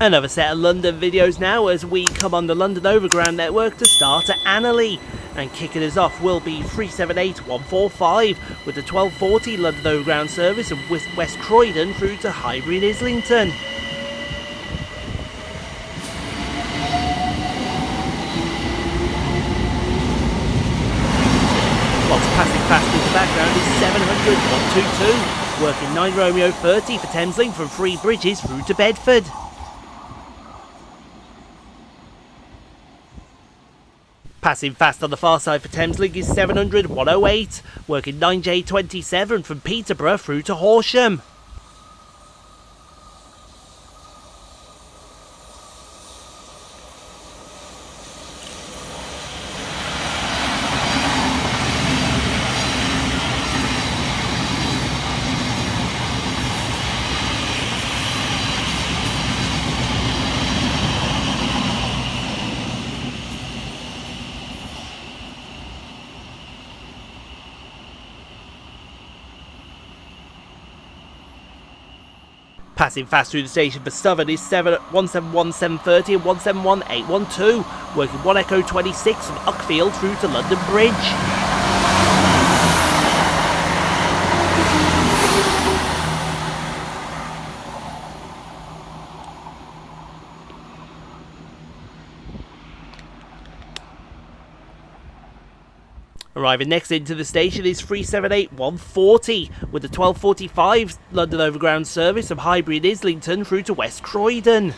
Another set of London videos now as we come on the London Overground network to start at Anerley. And kicking us off will be 378145 with the 1240 London Overground service of West Croydon through to Highbury and Islington. What's passing fast in the background is 700 122, working 9 Romeo 30 for Thameslink from Three Bridges through to Bedford. Passing fast on the far side for Thameslink is 700 108, working 9J27 from Peterborough through to Horsham. Passing fast through the station for Southern is 171730 and 171812, working 1 Echo 26 from Uckfield through to London Bridge. Arriving next into the station is 378140 with the 1245 London Overground service from Highbury and Islington through to West Croydon.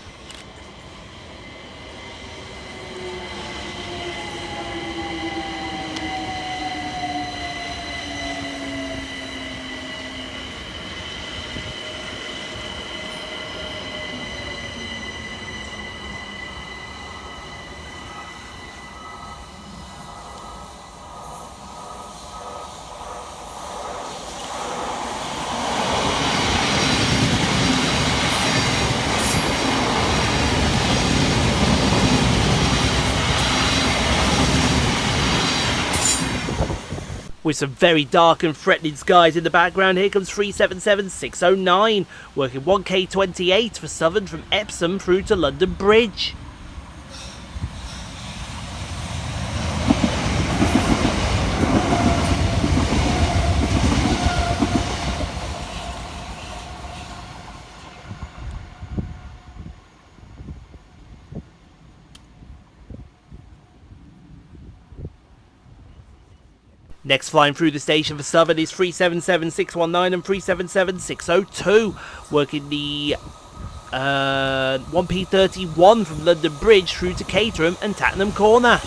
With some very dark and threatening skies in the background, here comes 377609, working 1K28 for Southern from Epsom through to London Bridge. Next flying through the station for Southern is 377619 and 377602, working the 1P31 from London Bridge through to Caterham and Tattenham Corner.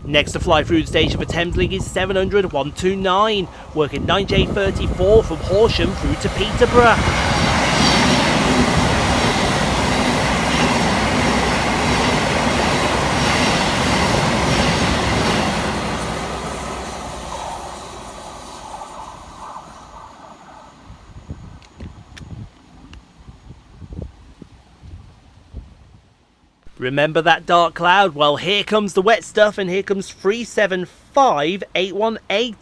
Next to fly through the station for Thameslink is 700 129, working 9J34 from Horsham through to Peterborough. Remember that dark cloud? Well, here comes the wet stuff, and here comes 375818,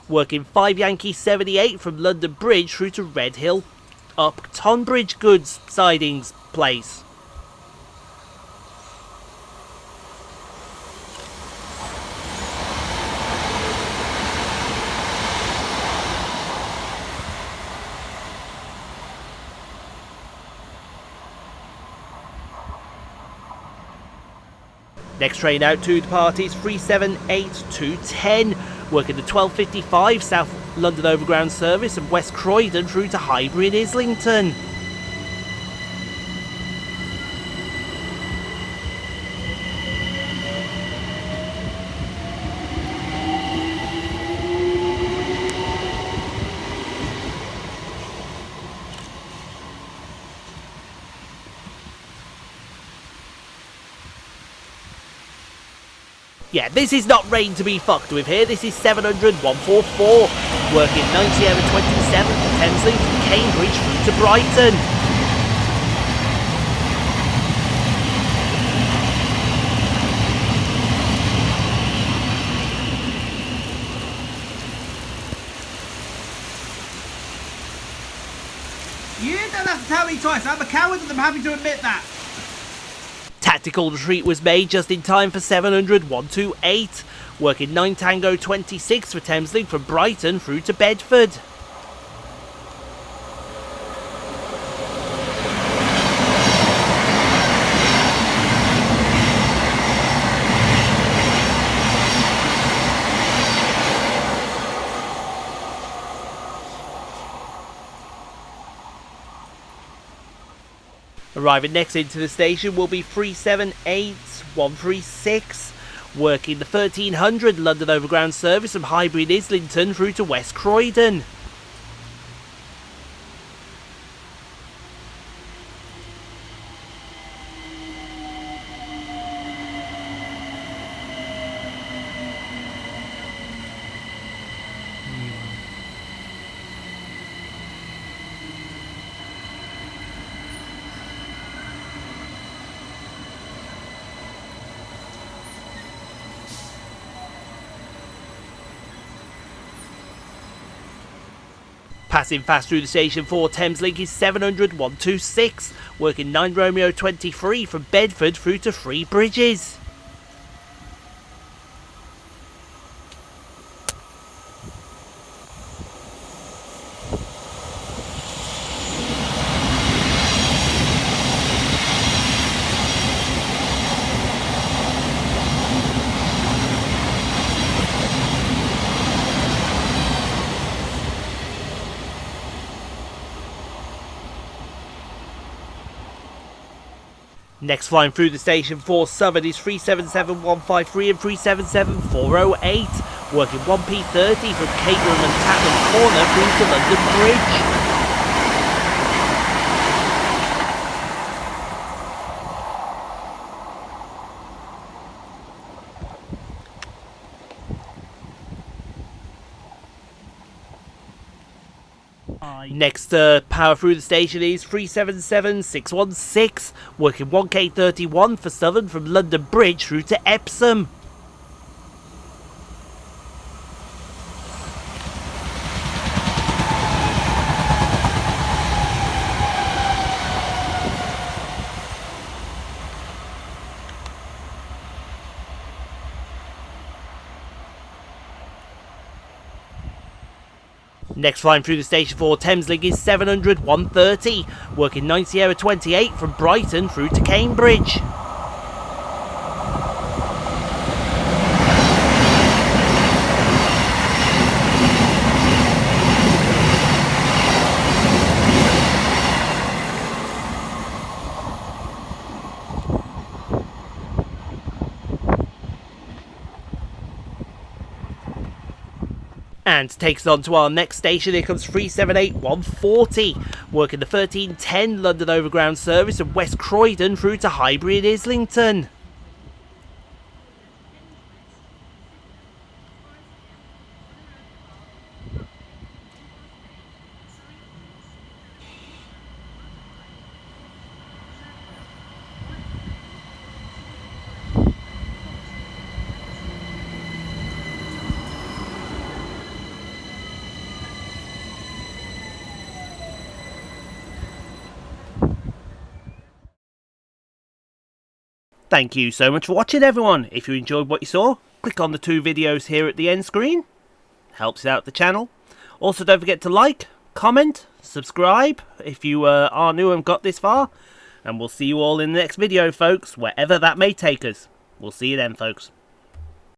working 5 Yankee 78 from London Bridge through to Redhill up Tonbridge Goods Sidings Place. Next train out to the party is 378210, working the 1255 South London Overground service from West Croydon through to Highbury and Islington. Yeah, this is not rain to be fucked with here. This is 700 144, working 90 over 27 for Thameslink from Cambridge through to Brighton. You don't have to tell me twice. I'm a coward and I'm happy to admit that. Tactical retreat was made just in time for 700 128, working 9 Tango 26 for Thameslink from Brighton through to Bedford. Arriving next into the station will be 378 136, working the 1300 London Overground service from Highbury and Islington through to West Croydon. Passing fast through the station for Thameslink is 700 126, working 9 Romeo 23 from Bedford through to Three Bridges. Next flying through the station for Southern is 377 153 and 377 408, working 1P30 from Caterham and Tapman Corner through to London Bridge. Next power through the station is 377 616, working 1K31 for Southern from London Bridge through to Epsom. Next flying through the station for Thameslink is 700 130, working 9 Sierra 28 from Brighton through to Cambridge. And takes it on to our next station. Here comes 378 140, working the 1310 London Overground service from West Croydon through to Highbury and Islington. Thank you so much for watching, everyone. If you enjoyed what you saw, click on the 2 videos here at the end screen. Helps out the channel. Also, don't forget to like, comment, subscribe if you are new and got this far. And we'll see you all in the next video, folks, wherever that may take us. We'll see you then, folks.